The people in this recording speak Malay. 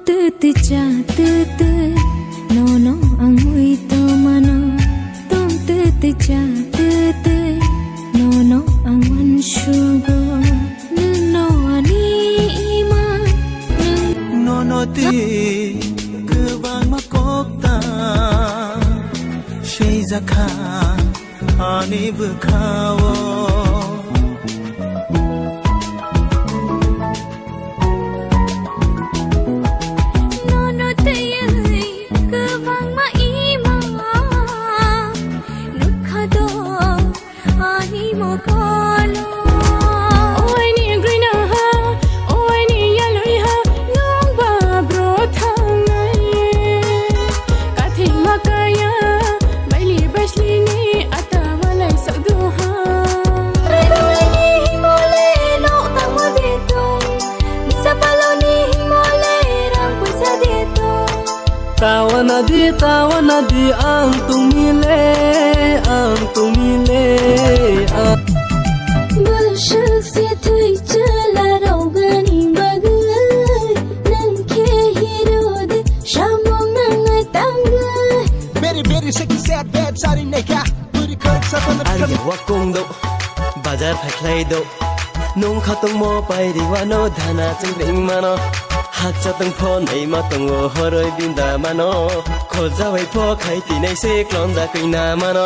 tư tư cha tư tư no no ang ui to mano tong tư tư cha tư tư no no ang wan shugo no ani ima no no ti cứ vang ma kop ta shei zakha ani bu khawo tawana di ang tumile Bashak se thui chala raugani bagai nang ke hero de shamong nang tangai Very very shaky sad bad sorry neka puri khar sapan ai wakong do bazar phaklai do nong khatong mo pai ri wano dhana chungling mano hakcha tong pho nei ma tong horoi binda mano khoja wai pho khai ti nei se klon da kuina mano